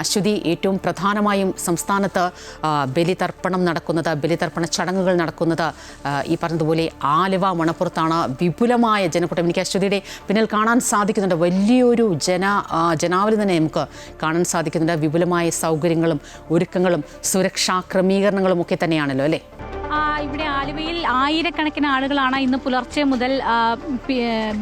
അശ്വതി, ഏറ്റവും പ്രധാനമായും സംസ്ഥാനത്ത് ബലിതർപ്പണം നടക്കുന്നത്, ബലിതർപ്പണ ചടങ്ങുകൾ നടക്കുന്നത് ഈ പറഞ്ഞതുപോലെ ആലുവ മണപ്പുറത്താണ്. വിപുലമായ ജനക്കൂട്ടം എനിക്ക് അശ്വതിയുടെ പിന്നിൽ കാണാൻ സാധിക്കുന്നുണ്ട്. വലിയൊരു ജനാവലി തന്നെ നമുക്ക് കാണാൻ സാധിക്കുന്നുണ്ട്. വിപുലമായ സൗകര്യങ്ങളും ഒരുക്കങ്ങളും സുരക്ഷാ ക്രമീകരണങ്ങളും ഒക്കെ തന്നെയാണല്ലോ അല്ലേ? ഇവിടെ ആലുവയിൽ ആയിരക്കണക്കിന് ആളുകളാണ് ഇന്ന് പുലർച്ചെ മുതൽ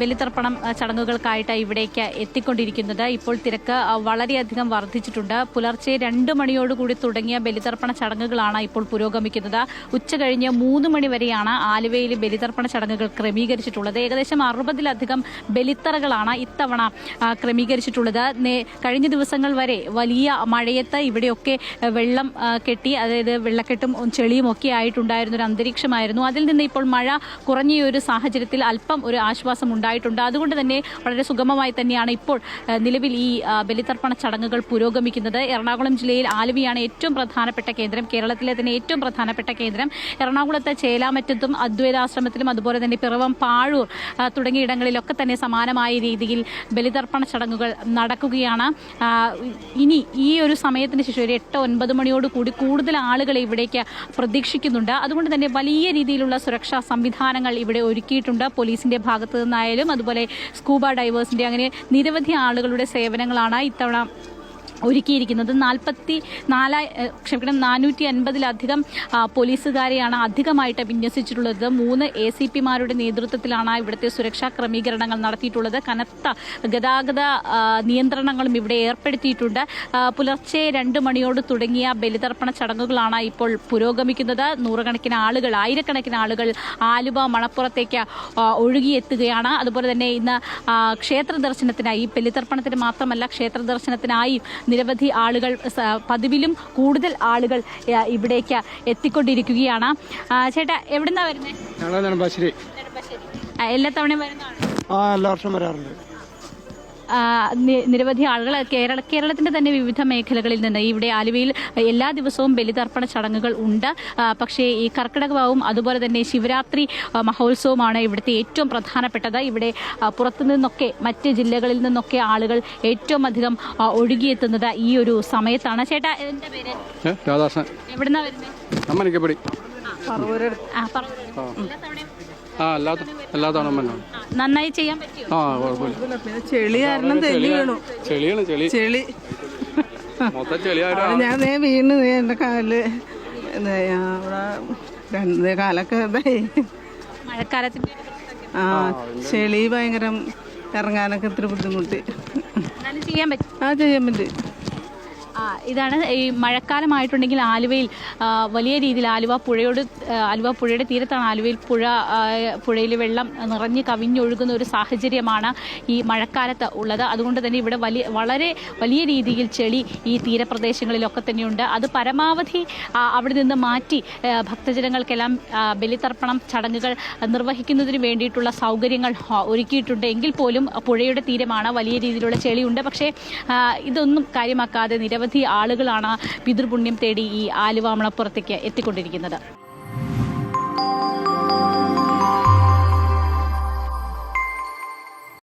ബലിതർപ്പണം ചടങ്ങുകൾക്കായിട്ട് ഇവിടേക്ക് എത്തിക്കൊണ്ടിരിക്കുന്നത്. ഇപ്പോൾ തിരക്ക് വളരെയധികം വർദ്ധിച്ചിട്ടുണ്ട്. പുലർച്ചെ 2 മണിയോടുകൂടി തുടങ്ങിയ ബലിതർപ്പണ ചടങ്ങുകളാണ് ഇപ്പോൾ പുരോഗമിക്കുന്നത്. ഉച്ച കഴിഞ്ഞ് 3 മണി വരെയാണ് ആലുവയിൽ ബലിതർപ്പണ ചടങ്ങുകൾ ക്രമീകരിച്ചിട്ടുള്ളത്. ഏകദേശം 60-ലധികം ബലിത്തറകളാണ് ഇത്തവണ ക്രമീകരിച്ചിട്ടുള്ളത്. കഴിഞ്ഞ ദിവസങ്ങൾ വരെ വലിയ മഴയത്ത് ഇവിടെയൊക്കെ വെള്ളം കെട്ടി, അതായത് വെള്ളക്കെട്ടും ചെളിയും ഒക്കെ ആയിട്ടുണ്ടായിരുന്ന ഒരു അന്തരീക്ഷമായിരുന്നു. അതിൽ നിന്ന് ഇപ്പോൾ മഴ കുറഞ്ഞ ഒരു സാഹചര്യത്തിൽ അല്പം ഒരു ആശ്വാസം ഉണ്ടായിട്ടുണ്ട്. അതുകൊണ്ട് തന്നെ വളരെ സുഗമമായി തന്നെയാണ് ഇപ്പോൾ നിലവിൽ ഈ ബലിതർപ്പണ ചടങ്ങുകൾ പുരോഗമിക്കുന്നത്. എറണാകുളം ജില്ലയിൽ ആലുവയാണ് ഏറ്റവും പ്രധാനപ്പെട്ട കേന്ദ്രം, കേരളത്തിലെ തന്നെ ഏറ്റവും പ്രധാനപ്പെട്ട കേന്ദ്രം. എറണാകുളത്തെ ചേലാമറ്റത്തും അദ്വൈതാശ്രമത്തിലും അതുപോലെ തന്നെ പിറവം, പാഴൂർ തുടങ്ങിയ ഇടങ്ങളിലൊക്കെ തന്നെ സമാനമായ രീതിയിൽ ബലിതർപ്പണ ചടങ്ങുകൾ നടക്കുകയാണ്. ഇനി ഈ ഒരു സമയത്തിന് ശേഷം ഒരു 8-9 മണിയോട് കൂടി കൂടുതൽ ആളുകളെ ഇവിടേക്ക് പ്രതീക്ഷിക്കുന്നുണ്ട്. അതുകൊണ്ട് തന്നെ വലിയ രീതിയിലുള്ള സുരക്ഷാ സംവിധാനങ്ങൾ ഇവിടെ ഒരുക്കിയിട്ടുണ്ട്. പോലീസിന്റെ ഭാഗത്തു നിന്നായാലും അതുപോലെ സ്കൂബ ഡൈവേഴ്സിന്റെ, അങ്ങനെ നിരവധി ആളുകളുടെ സേവനങ്ങളാണ് ഇത്തവണ ഒരുക്കിയിരിക്കുന്നത്. 450-ലധികം പോലീസുകാരെയാണ് അധികമായിട്ട് വിന്യസിച്ചിട്ടുള്ളത്. 3 ACPമാരുടെ നേതൃത്വത്തിലാണ് ഇവിടുത്തെ സുരക്ഷാ ക്രമീകരണങ്ങൾ നടത്തിയിട്ടുള്ളത്. കനത്ത ഗതാഗത നിയന്ത്രണങ്ങളും ഇവിടെ ഏർപ്പെടുത്തിയിട്ടുണ്ട്. പുലർച്ചെ 2 മണിയോട് തുടങ്ങിയ ബലിതർപ്പണ ചടങ്ങുകളാണ് ഇപ്പോൾ പുരോഗമിക്കുന്നത്. ആയിരക്കണക്കിന് ആളുകൾ ആലുവ മണപ്പുറത്തേക്ക് ഒഴുകിയെത്തുകയാണ്. അതുപോലെ തന്നെ ഇന്ന് ക്ഷേത്ര ദർശനത്തിനായി, ബലിതർപ്പണത്തിന് മാത്രമല്ല ക്ഷേത്ര ദർശനത്തിനായി നിരവധി ആളുകൾ, പതിവിലും കൂടുതൽ ആളുകൾ ഇവിടേക്ക് എത്തിക്കൊണ്ടിരിക്കുകയാണ്. ചേട്ടാ, എവിടുന്നാ വരുന്നത്? എല്ലാ തവണയും വരുന്നതാണ്? എല്ലാ വർഷം വരാറുണ്ട്. നിരവധി ആളുകൾ കേരളത്തിന്റെ തന്നെ വിവിധ മേഖലകളിൽ നിന്ന് ഇവിടെ ആലുവയിൽ എല്ലാ ദിവസവും ബലിതർപ്പണ ചടങ്ങുകൾ ഉണ്ട്. പക്ഷേ ഈ കർക്കിടകവാവും അതുപോലെ തന്നെ ശിവരാത്രി മഹോത്സവമാണ് ഇവിടുത്തെ ഏറ്റവും പ്രധാനപ്പെട്ടത്. ഇവിടെ പുറത്തു നിന്നൊക്കെ, മറ്റ് ജില്ലകളിൽ നിന്നൊക്കെ ആളുകൾ ഏറ്റവും അധികം ഒഴുകിയെത്തുന്നത് ഈ ഒരു സമയത്താണ്. ചേട്ടാ, എന്താ പേര്? എവിടുന്നാ വരുന്നത്? നന്നായി ചെയ്യാൻ പറ്റുമോ? ചെളി കാരണം തെല്ലി വീണു. ഞാൻ വീണ് എന്റെ കാല് അവിടെ കാലൊക്കെ ഇതായി. മഴക്കാലത്തിന്റെ ചെളി ഭയങ്കരം, ഇറങ്ങാനൊക്കെ ഇത്തിരി ബുദ്ധിമുട്ട്. ചെയ്യാൻ പറ്റും. ചെയ്യാൻ പറ്റും. ഇതാണ് ഈ മഴക്കാലമായിട്ടുണ്ടെങ്കിൽ ആലുവയിൽ വലിയ രീതിയിൽ ആലുവ പുഴയുടെ തീരത്താണ് ആലുവയിൽ പുഴയിൽ വെള്ളം നിറഞ്ഞ് കവിഞ്ഞൊഴുകുന്ന ഒരു സാഹചര്യമാണ് ഈ മഴക്കാലത്ത് ഉള്ളത്. അതുകൊണ്ട് തന്നെ ഇവിടെ വളരെ വലിയ രീതിയിൽ ചെളി ഈ തീരപ്രദേശങ്ങളിലൊക്കെ തന്നെയുണ്ട്. അത് പരമാവധി അവിടെ നിന്ന് മാറ്റി ഭക്തജനങ്ങൾക്കെല്ലാം ബലിതർപ്പണം ചടങ്ങുകൾ നിർവഹിക്കുന്നതിന് വേണ്ടിയിട്ടുള്ള സൗകര്യങ്ങൾ ഒരുക്കിയിട്ടുണ്ട്. എങ്കിൽ പോലും പുഴയുടെ തീരമാണ്, വലിയ രീതിയിലുള്ള ചെളിയുണ്ട്. പക്ഷേ ഇതൊന്നും കാര്യമാക്കാതെ നിരവധി ആളുകളാണ് പിതൃപുണ്യം തേടി ഈ ആലുവ മണപ്പുറത്തേക്ക് എത്തിക്കൊണ്ടിരിക്കുന്നത്.